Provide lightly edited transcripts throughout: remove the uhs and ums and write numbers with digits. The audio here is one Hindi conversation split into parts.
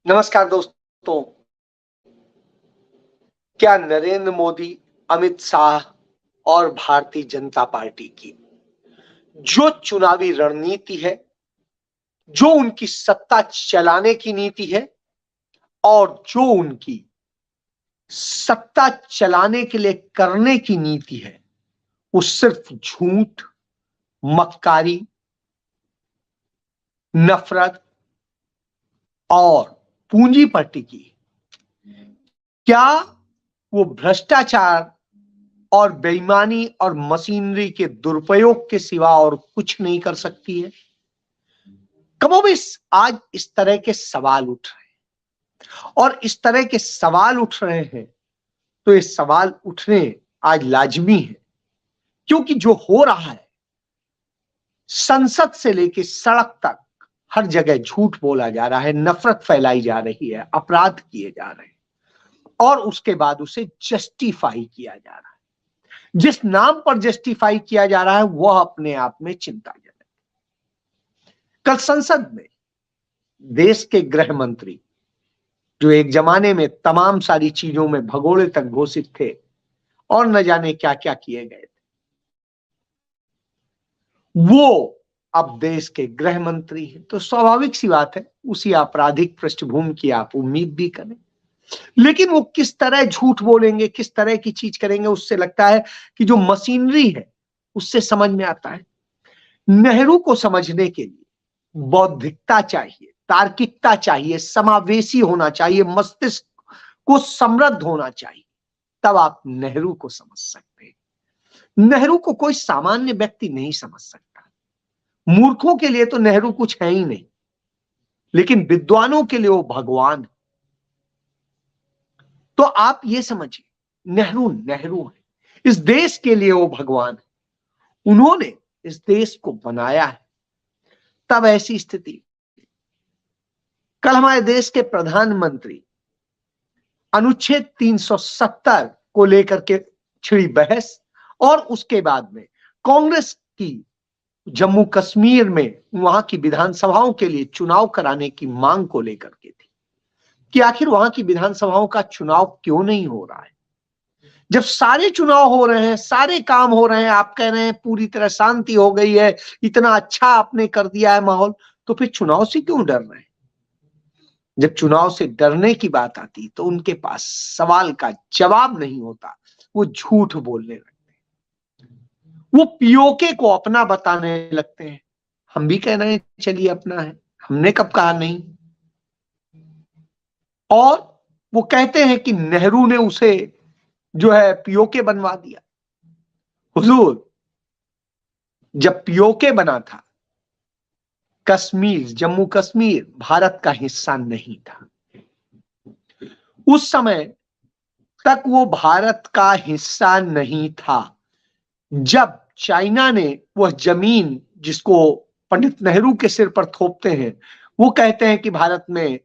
नमस्कार दोस्तों। क्या नरेंद्र मोदी, अमित शाह और भारतीय जनता पार्टी की जो चुनावी रणनीति है, जो उनकी सत्ता चलाने की नीति है और जो उनकी सत्ता चलाने के लिए करने की नीति है, वो सिर्फ झूठ, मक्कारी, नफरत और पूंजीपति की। क्या वो भ्रष्टाचार और बेईमानी और मशीनरी के दुरुपयोग के सिवा और कुछ नहीं कर सकती है? कमोबेश आज इस तरह के सवाल उठ रहे हैं और इस तरह के सवाल उठ रहे हैं, तो ये सवाल उठने आज लाजमी है, क्योंकि जो हो रहा है, संसद से लेकर सड़क तक हर जगह झूठ बोला जा रहा है, नफरत फैलाई जा रही है, अपराध किए जा रहे हैं और उसके बाद उसे जस्टिफाई किया जा रहा है। जिस नाम पर जस्टिफाई किया जा रहा है वह अपने आप में चिंताजनक है। कल संसद में देश के गृह मंत्री, जो एक जमाने में तमाम सारी चीजों में भगोड़े तक घोषित थे और न जाने क्या क्या किए गए थे, वो अब देश के गृह मंत्री हैं। तो स्वाभाविक सी बात है, उसी आपराधिक पृष्ठभूमि की आप उम्मीद भी करें। लेकिन वो किस तरह झूठ बोलेंगे, किस तरह की चीज करेंगे, उससे लगता है कि जो मशीनरी है उससे समझ में आता है। नेहरू को समझने के लिए बौद्धिकता चाहिए, तार्किकता चाहिए, समावेशी होना चाहिए, मस्तिष्क को समृद्ध होना चाहिए, तब आप नेहरू को समझ सकते हैं। नेहरू को कोई सामान्य व्यक्ति नहीं समझ सकता। मूर्खों के लिए तो नेहरू कुछ है ही नहीं, लेकिन विद्वानों के लिए वो भगवान है। तो आप ये समझिए, नेहरू नेहरू है, इस देश के लिए वो भगवान है। उन्होंने इस देश को बनाया है। तब ऐसी स्थिति, कल हमारे देश के प्रधानमंत्री अनुच्छेद 370 को लेकर के छिड़ी बहस और उसके बाद में कांग्रेस की जम्मू कश्मीर में वहां की विधानसभाओं के लिए चुनाव कराने की मांग को लेकर के थी कि आखिर वहां की विधानसभाओं का चुनाव क्यों नहीं हो रहा है। जब सारे चुनाव हो रहे हैं, सारे काम हो रहे हैं, आप कह रहे हैं पूरी तरह शांति हो गई है, इतना अच्छा आपने कर दिया है माहौल, तो फिर चुनाव से क्यों डर रहे हैं? जब चुनाव से डरने की बात आती तो उनके पास सवाल का जवाब नहीं होता, वो झूठ बोलने लगते हैं, वो पीओके को अपना बताने लगते हैं। हम भी कह रहे हैं चलिए अपना है, हमने कब कहा नहीं। और वो कहते हैं कि नेहरू ने उसे जो है पीओके बनवा दिया। हुजूर, जब पीओके बना था, कश्मीर, जम्मू कश्मीर भारत का हिस्सा नहीं था। उस समय तक वो भारत का हिस्सा नहीं था। जब चाइना ने वह जमीन, जिसको पंडित नेहरू के सिर पर थोपते हैं, वो कहते हैं कि भारत में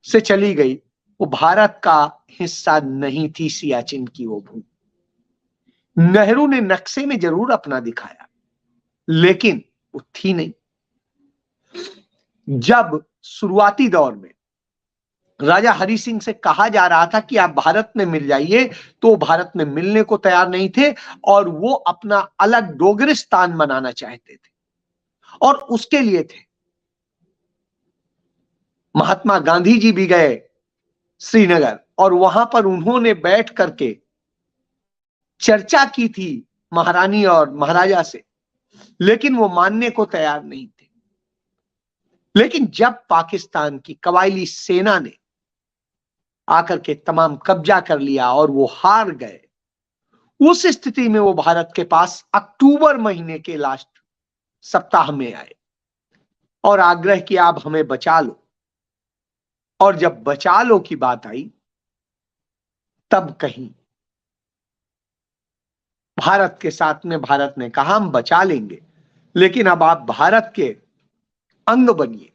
से चली गई, वो भारत का हिस्सा नहीं थी। सियाचिन की वो भूमि नेहरू ने नक्शे में जरूर अपना दिखाया, लेकिन वो थी नहीं। जब शुरुआती दौर में राजा हरि सिंह से कहा जा रहा था कि आप भारत में मिल जाइए, तो भारत में मिलने को तैयार नहीं थे और वो अपना अलग डोगरिस्तान बनाना चाहते थे और उसके लिए थे। महात्मा गांधी जी भी गए श्रीनगर और वहां पर उन्होंने बैठ करके चर्चा की थी महारानी और महाराजा से, लेकिन वो मानने को तैयार नहीं थे। लेकिन जब पाकिस्तान की कबायली सेना ने आकर के तमाम कब्जा कर लिया और वो हार गए, उस स्थिति में वो भारत के पास अक्टूबर महीने के लास्ट सप्ताह में आए और आग्रह किया आप हमें बचा लो। और जब बचा लो की बात आई, तब कहीं भारत के साथ में भारत ने कहा हम बचा लेंगे, लेकिन अब आप भारत के अंग बनिए।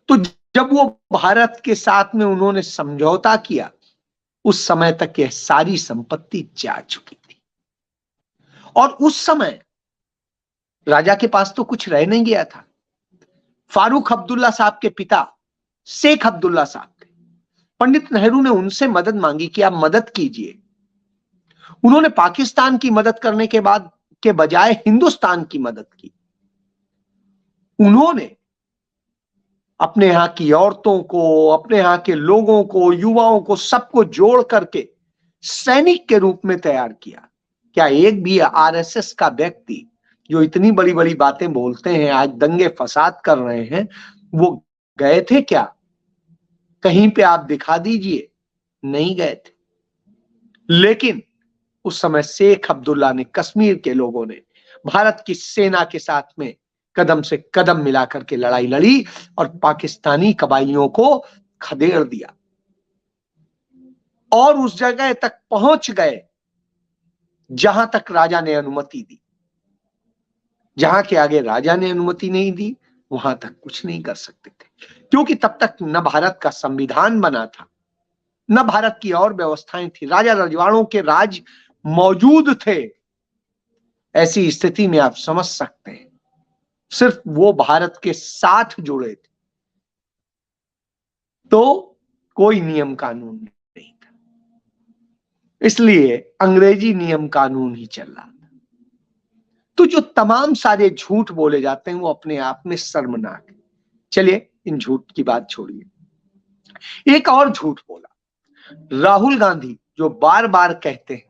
तो जब वो भारत के साथ में उन्होंने समझौता किया, उस समय तक यह सारी संपत्ति जा चुकी थी और उस समय राजा के पास तो कुछ रह नहीं गया था। फारूक अब्दुल्ला साहब के पिता शेख अब्दुल्ला साहब थे। पंडित नेहरू ने उनसे मदद मांगी कि आप मदद कीजिए। उन्होंने पाकिस्तान की मदद करने के बाद के बजाय हिंदुस्तान की मदद की। उन्होंने अपने यहां की औरतों को, अपने यहां के लोगों को, युवाओं को, सबको जोड़ करके सैनिक के रूप में तैयार किया। क्या एक भी आरएसएस का व्यक्ति जो इतनी बड़ी बड़ी बातें बोलते हैं, आज दंगे फसाद कर रहे हैं, वो गए थे क्या? कहीं पे आप दिखा दीजिए, नहीं गए थे। लेकिन उस समय शेख अब्दुल्ला ने, कश्मीर के लोगों ने भारत की सेना के साथ में कदम से कदम मिलाकर के लड़ाई लड़ी और पाकिस्तानी कबायलियों को खदेड़ दिया और उस जगह तक पहुंच गए जहां तक राजा ने अनुमति दी। जहां के आगे राजा ने अनुमति नहीं दी, वहां तक कुछ नहीं कर सकते थे, क्योंकि तब तक न भारत का संविधान बना था, न भारत की और व्यवस्थाएं थी। राजा रजवाड़ों के राज मौजूद थे। ऐसी स्थिति में आप समझ सकते हैं, सिर्फ वो भारत के साथ जुड़े थे, तो कोई नियम कानून नहीं था। इसलिए अंग्रेजी नियम कानून ही चल रहा था। तो जो तमाम सारे झूठ बोले जाते हैं वो अपने आप में शर्मनाक है। चलिए इन झूठ की बात छोड़िए। एक और झूठ बोला राहुल गांधी, जो बार बार कहते हैं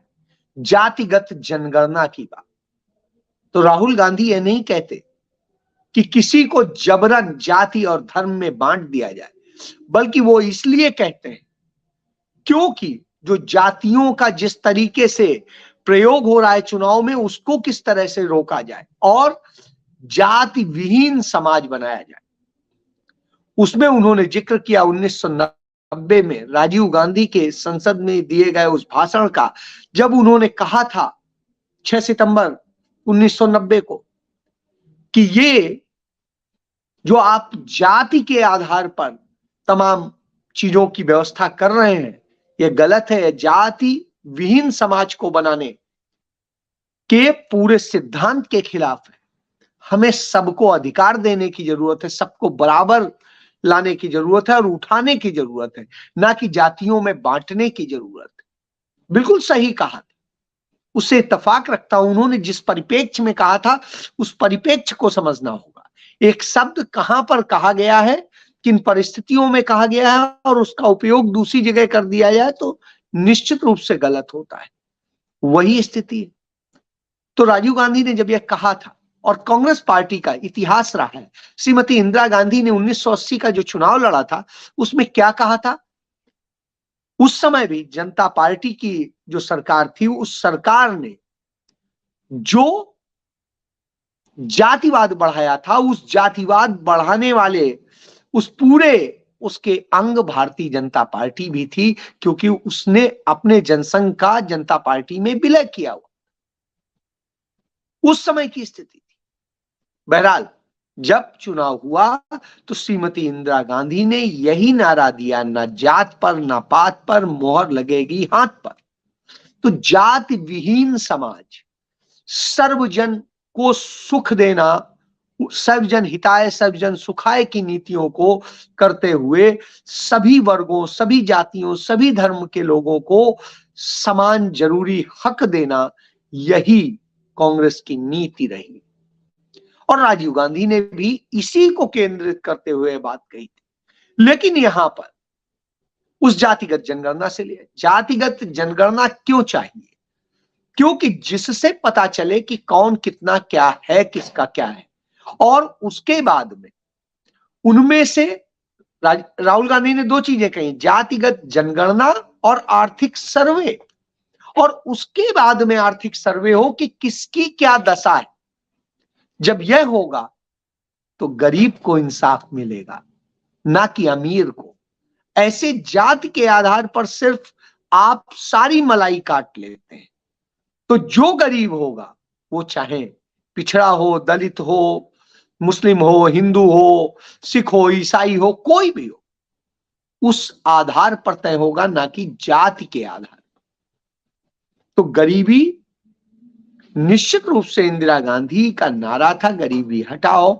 जातिगत जनगणना की बात। तो राहुल गांधी ये नहीं कहते कि किसी को जबरन जाति और धर्म में बांट दिया जाए, बल्कि वो इसलिए कहते हैं क्योंकि जो जातियों का जिस तरीके से प्रयोग हो रहा है चुनाव में, उसको किस तरह से रोका जाए और जाति विहीन समाज बनाया जाए। उसमें उन्होंने जिक्र किया 1990 में राजीव गांधी के संसद में दिए गए उस भाषण का, जब उन्होंने कहा था 6 सितंबर 1990 को कि ये जो आप जाति के आधार पर तमाम चीजों की व्यवस्था कर रहे हैं, ये गलत है। जाति विहीन समाज को बनाने के पूरे सिद्धांत के खिलाफ है। हमें सबको अधिकार देने की जरूरत है, सबको बराबर लाने की जरूरत है और उठाने की जरूरत है, ना कि जातियों में बांटने की जरूरत है। बिल्कुल सही कहा, उससे इत्तेफाक रखता हूं। उन्होंने जिस परिप्रेक्ष्य में कहा था, उस परिप्रेक्ष्य को समझना होगा। एक शब्द कहां पर कहा गया है, किन परिस्थितियों में कहा गया है, और उसका उपयोग दूसरी जगह कर दिया जाए तो निश्चित रूप से गलत होता है। वही स्थिति है। तो राजीव गांधी ने जब यह कहा था, और कांग्रेस पार्टी का इतिहास रहा है, श्रीमती इंदिरा गांधी ने 1980 का जो चुनाव लड़ा था, उसमें क्या कहा था? उस समय भी जनता पार्टी की जो सरकार थी, उस सरकार ने जो जातिवाद बढ़ाया था, उस जातिवाद बढ़ाने वाले उस पूरे उसके अंग भारतीय जनता पार्टी भी थी, क्योंकि उसने अपने जनसंघ का जनता पार्टी में विलय किया हुआ। उस समय की स्थिति थी। बहरहाल जब चुनाव हुआ तो श्रीमती इंदिरा गांधी ने यही नारा दिया, ना जात पर ना पात पर मोहर लगेगी हाथ पर। तो जाति विहीन समाज, सर्वजन को सुख देना, सर्वजन हिताय सर्वजन सुखाय की नीतियों को करते हुए सभी वर्गों, सभी जातियों, सभी धर्म के लोगों को समान जरूरी हक देना, यही कांग्रेस की नीति रही। और राजीव गांधी ने भी इसी को केंद्रित करते हुए बात कही थी। लेकिन यहां पर उस जातिगत जनगणना से लिया, जातिगत जनगणना क्यों चाहिए? क्योंकि जिससे पता चले कि कौन कितना क्या है, किसका क्या है, और उसके बाद में उनमें से राहुल गांधी ने दो चीजें कही, जातिगत जनगणना और आर्थिक सर्वे, और उसके बाद में आर्थिक सर्वे हो कि किसकी क्या दशा है। जब यह होगा तो गरीब को इंसाफ मिलेगा, ना कि अमीर को। ऐसे जाति के आधार पर सिर्फ आप सारी मलाई काट लेते हैं, तो जो गरीब होगा, वो चाहे पिछड़ा हो, दलित हो, मुस्लिम हो, हिंदू हो, सिख हो, ईसाई हो, कोई भी हो, उस आधार पर तय होगा, ना कि जाति के आधार पर। तो गरीबी निश्चित रूप से इंदिरा गांधी का नारा था, गरीबी हटाओ,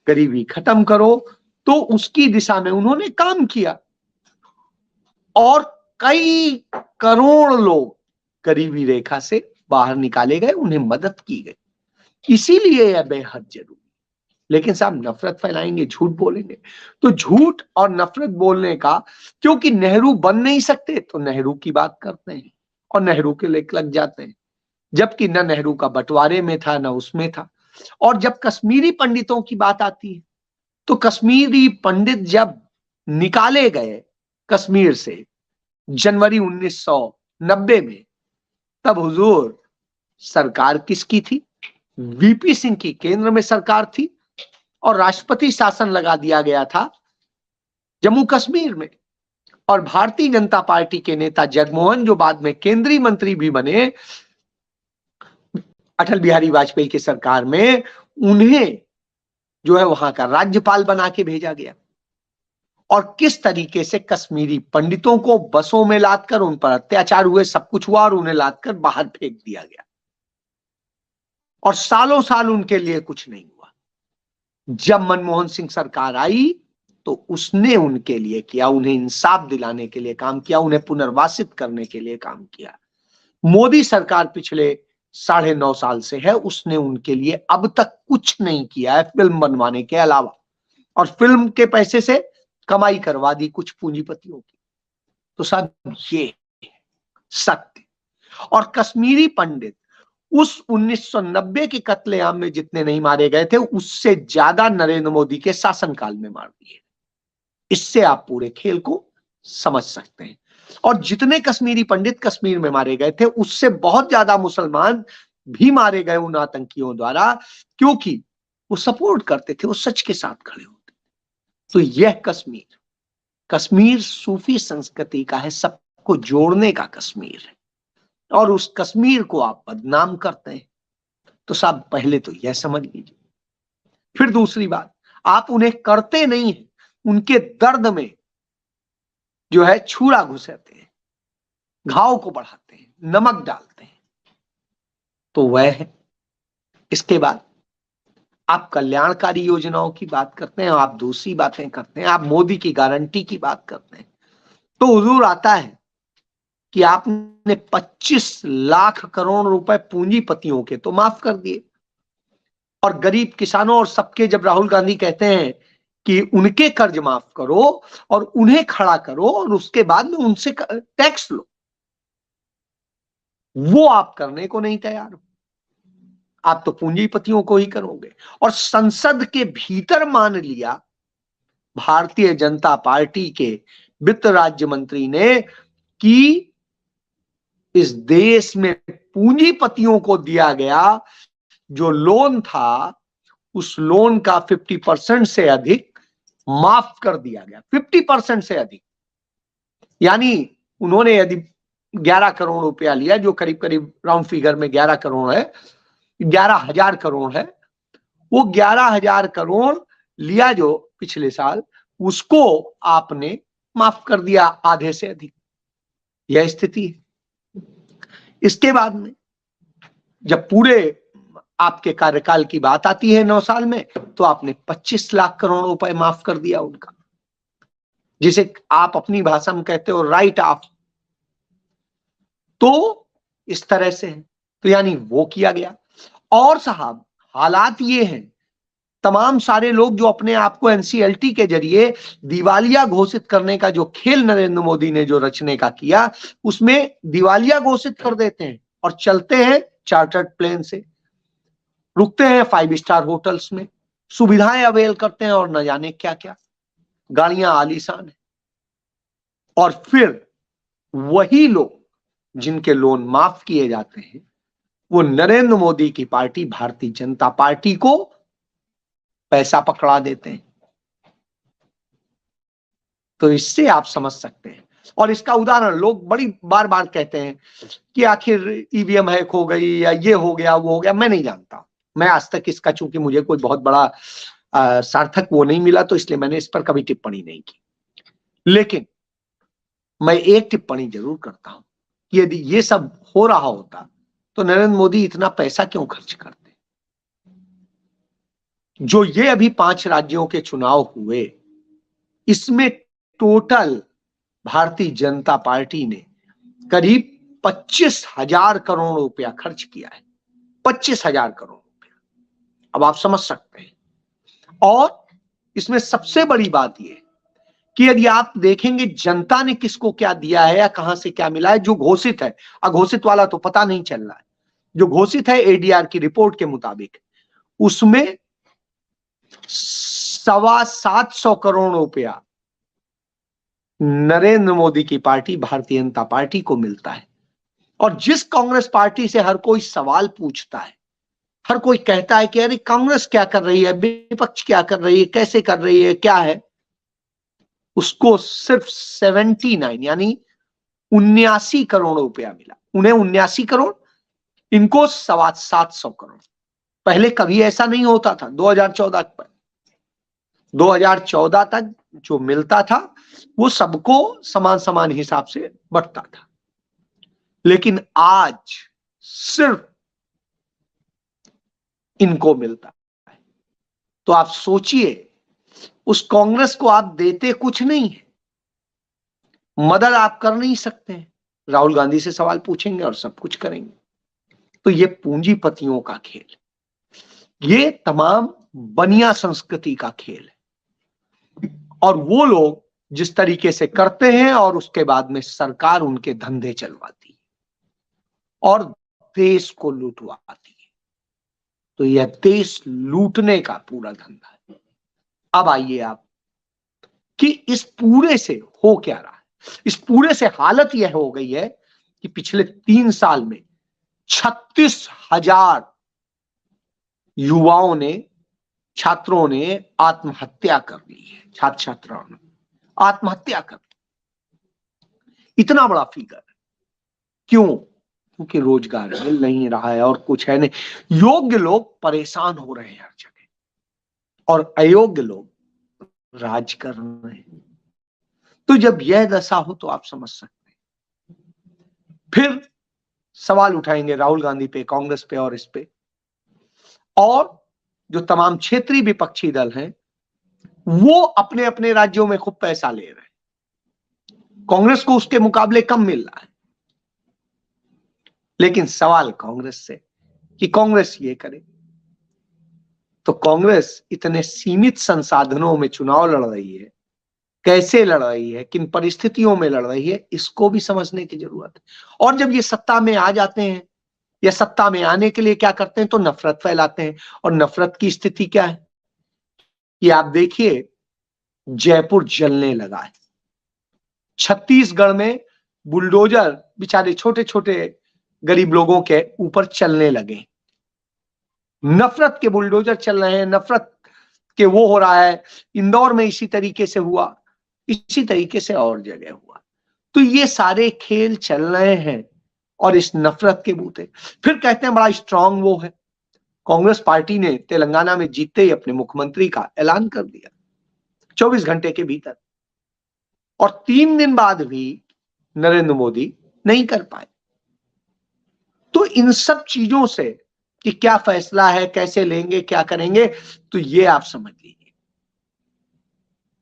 गरीबी खत्म करो। तो उसकी दिशा में उन्होंने काम किया और कई करोड़ लोग गरीबी रेखा से बाहर निकाले गए, उन्हें मदद की गई। इसीलिए यह बेहद जरूरी। लेकिन साहब नफरत फैलाएंगे, झूठ बोलेंगे, तो झूठ और नफरत बोलने का, क्योंकि नेहरू बन नहीं सकते तो नेहरू की बात करते हैं और नेहरू के लेख लग जाते हैं, जबकि न नेहरू का बंटवारे में था न उसमें था। और जब कश्मीरी पंडितों की बात आती है तो कश्मीरी पंडित जब निकाले गए कश्मीर से जनवरी 1990 में, तब हुजूर सरकार किसकी थी? वीपी सिंह की केंद्र में सरकार थी और राष्ट्रपति शासन लगा दिया गया था जम्मू कश्मीर में। और भारतीय जनता पार्टी के नेता जगमोहन, जो बाद में केंद्रीय मंत्री भी बने अटल बिहारी वाजपेयी की सरकार में, उन्हें जो है वहां का राज्यपाल बना के भेजा गया। और किस तरीके से कश्मीरी पंडितों को बसों में लादकर उन पर अत्याचार हुए, सब कुछ हुआ और उन्हें लादकर बाहर फेंक दिया गया और सालों साल उनके लिए कुछ नहीं हुआ। जब मनमोहन सिंह सरकार आई तो उसने उनके लिए किया, उन्हें इंसाफ दिलाने के लिए काम किया, उन्हें पुनर्वासित करने के लिए काम किया। मोदी सरकार पिछले 9.5 साल से है, उसने उनके लिए अब तक कुछ नहीं किया है फिल्म बनवाने के अलावा, और फिल्म के पैसे से कमाई करवा दी कुछ पूंजीपतियों की। तो साहब ये सत्य। और कश्मीरी पंडित उस 1990 के कत्लेआम में जितने नहीं मारे गए थे, उससे ज्यादा नरेंद्र मोदी के शासनकाल में मार दिए। इससे आप पूरे खेल को समझ सकते हैं। और जितने कश्मीरी पंडित कश्मीर में मारे गए थे, उससे बहुत ज्यादा मुसलमान भी मारे गए उन आतंकियों द्वारा, क्योंकि वो सपोर्ट करते थे, वो सच के साथ खड़े होते। तो यह कश्मीर सूफी संस्कृति का है, सबको जोड़ने का कश्मीर है, और उस कश्मीर को आप बदनाम करते हैं। तो साहब पहले तो यह समझ लीजिए। फिर दूसरी बात, आप उन्हें करते नहीं हैं, उनके दर्द में जो है छुरा घुसाते हैं, घाव को बढ़ाते हैं, नमक डालते हैं, तो वह है। इसके बाद आप कल्याणकारी योजनाओं की बात करते हैं, आप दूसरी बातें करते हैं, आप मोदी की गारंटी की बात करते हैं। तो हुजूर आता है कि आपने 25 लाख करोड़ रुपए पूंजीपतियों के तो माफ कर दिए, और गरीब किसानों और सबके, जब राहुल गांधी कहते हैं कि उनके कर्ज माफ करो और उन्हें खड़ा करो और उसके बाद में उनसे टैक्स लो, वो आप करने को नहीं तैयार हो। आप तो पूंजीपतियों को ही करोगे। और संसद के भीतर मान लिया भारतीय जनता पार्टी के वित्त राज्य मंत्री ने कि इस देश में पूंजीपतियों को दिया गया जो लोन था, उस लोन का 50% से अधिक माफ कर दिया गया। 50% से अधिक, यानी उन्होंने यदि 11 करोड़ रुपया लिया, जो करीब करीब राउंड फिगर में 11 करोड़ है, 11,000 करोड़ है, वो 11,000 करोड़ लिया जो पिछले साल, उसको आपने माफ कर दिया आधे से अधिक। यह स्थिति है। इसके बाद में जब पूरे आपके कार्यकाल की बात आती है 9 साल में, तो आपने 25 लाख करोड़ रुपए माफ कर दिया उनका, जिसे आप अपनी भाषा में कहते हो राइट ऑफ। तो इस तरह से है, तो यानी वो किया गया। और साहब हालात ये हैं, तमाम सारे लोग जो अपने आप को एनसीएलटी के जरिए दिवालिया घोषित करने का जो खेल नरेंद्र मोदी ने जो रचने का किया, उसमें दिवालिया घोषित कर देते हैं और चलते हैं चार्टर्ड प्लेन से, रुकते हैं 5 स्टार होटल्स में, सुविधाएं अवेल करते हैं और न जाने क्या क्या, गाड़ियां आलीशान है। और फिर वही लोग जिनके लोन माफ किए जाते हैं, वो नरेंद्र मोदी की पार्टी भारतीय जनता पार्टी को पैसा पकड़ा देते हैं। तो इससे आप समझ सकते हैं। और इसका उदाहरण लोग बड़ी बार बार कहते हैं कि आखिर ईवीएम हैक हो गई या ये हो गया वो हो गया। मैं नहीं जानता, मैं आज तक इसका, चूंकि मुझे कोई बहुत बड़ा सार्थक वो नहीं मिला, तो इसलिए मैंने इस पर कभी टिप्पणी नहीं की। लेकिन मैं एक टिप्पणी जरूर करता हूं कि यदि ये सब हो रहा होता तो नरेंद्र मोदी इतना पैसा क्यों खर्च करते? जो ये अभी 5 राज्यों के चुनाव हुए, इसमें टोटल भारतीय जनता पार्टी ने करीब 25,000 करोड़ रुपया खर्च किया है। 25,000 करोड़ रुपया, अब आप समझ सकते हैं। और इसमें सबसे बड़ी बात यह कि यदि आप देखेंगे जनता ने किसको क्या दिया है या कहां से क्या मिला है, जो घोषित है, अघोषित वाला तो पता नहीं चल रहा है, जो घोषित है एडीआर की रिपोर्ट के मुताबिक, उसमें 725 करोड़ रुपया नरेंद्र मोदी की पार्टी भारतीय जनता पार्टी को मिलता है। और जिस कांग्रेस पार्टी से हर कोई सवाल पूछता है, हर कोई कहता है कि अरे कांग्रेस क्या कर रही है, विपक्ष क्या कर रही है, कैसे कर रही है, क्या है, उसको सिर्फ 79 यानी 79 करोड़ रुपया मिला। उन्हें 79 करोड़, इनको 725 करोड़। पहले कभी ऐसा नहीं होता था। 2014 तक जो मिलता था वो सबको समान समान हिसाब से बंटता था, लेकिन आज सिर्फ इनको मिलता है। तो आप सोचिए, उस कांग्रेस को आप देते कुछ नहीं है, मदद आप कर नहीं सकते हैं, राहुल गांधी से सवाल पूछेंगे और सब कुछ करेंगे। तो ये पूंजीपतियों का खेल, ये तमाम बनिया संस्कृति का खेल है। और वो लोग जिस तरीके से करते हैं और उसके बाद में सरकार उनके धंधे चलवाती है और देश को लूटवाती है। तो यह देश लूटने का पूरा धंधा है। अब आइए आप कि इस पूरे से हो क्या रहा है। इस पूरे से हालत यह हो गई है कि पिछले 3 साल में 36,000 युवाओं ने, छात्रों ने आत्महत्या कर ली है। छात्र छात्राओं ने आत्महत्या कर ली। इतना बड़ा फिगर क्यों? क्योंकि रोजगार मिल नहीं रहा है और कुछ है नहीं। योग्य लोग परेशान हो रहे हैं हर जगह और अयोग्य लोग राज कर रहे हैं। तो जब यह दशा हो तो आप समझ सकते हैं। फिर सवाल उठाएंगे राहुल गांधी पे, कांग्रेस पे और इस पे, और जो तमाम क्षेत्रीय विपक्षी दल हैं वो अपने अपने राज्यों में खूब पैसा ले रहे हैं। कांग्रेस को उसके मुकाबले कम मिल रहा है। लेकिन सवाल कांग्रेस से कि कांग्रेस ये करे, तो कांग्रेस इतने सीमित संसाधनों में चुनाव लड़ रही है, कैसे लड़ रही है, किन परिस्थितियों में लड़ रही है, इसको भी समझने की जरूरत है। और जब ये सत्ता में आ जाते हैं या सत्ता में आने के लिए क्या करते हैं, तो नफरत फैलाते हैं। और नफरत की स्थिति क्या है कि आप देखिए, जयपुर जलने लगा है। छत्तीसगढ़ में बुलडोजर बेचारे छोटे छोटे गरीब लोगों के ऊपर चलने लगे। नफरत के बुलडोजर चल रहे हैं, नफरत के वो हो रहा है। इंदौर में इसी तरीके से हुआ, इसी तरीके से और जगह हुआ। तो ये सारे खेल चल रहे हैं और इस नफरत के बूते फिर कहते हैं बड़ा स्ट्रांग वो है। कांग्रेस पार्टी ने तेलंगाना में जीतते ही अपने मुख्यमंत्री का ऐलान कर दिया 24 घंटे के भीतर, और 3 दिन बाद भी नरेंद्र मोदी नहीं कर पाए। तो इन सब चीजों से कि क्या फैसला है, कैसे लेंगे, क्या करेंगे, तो ये आप समझ लीजिए,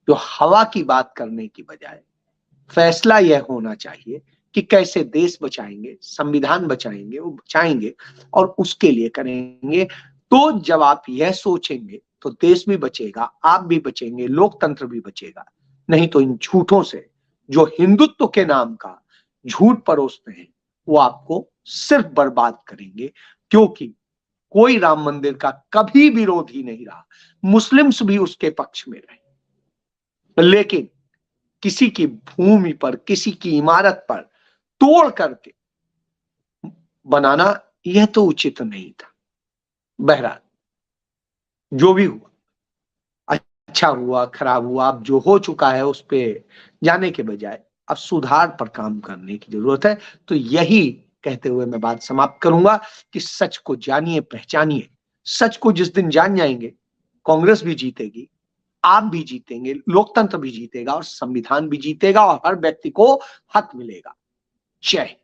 जो हवा की बात करने की बजाय फैसला यह होना चाहिए कि कैसे देश बचाएंगे, संविधान बचाएंगे, वो बचाएंगे और उसके लिए करेंगे। तो जब आप यह सोचेंगे तो देश भी बचेगा, आप भी बचेंगे, लोकतंत्र भी बचेगा। नहीं तो इन झूठों से जो हिंदुत्व के नाम का झूठ परोसते हैं वो आपको सिर्फ बर्बाद करेंगे। क्योंकि कोई राम मंदिर का कभी विरोधी नहीं रहा, मुस्लिम्स भी उसके पक्ष में रहे, लेकिन किसी की भूमि पर, किसी की इमारत पर तोड़ करके बनाना यह तो उचित नहीं था। बहरहाल जो भी हुआ, अच्छा हुआ, खराब हुआ, अब जो हो चुका है उस पे जाने के बजाय अब सुधार पर काम करने की जरूरत है। तो यही कहते हुए मैं बात समाप्त करूंगा कि सच को जानिए, पहचानिए। सच को जिस दिन जान जाएंगे, कांग्रेस भी जीतेगी, आप भी जीतेंगे, लोकतंत्र भी जीतेगा और संविधान भी जीतेगा और हर व्यक्ति को हक मिलेगा। जय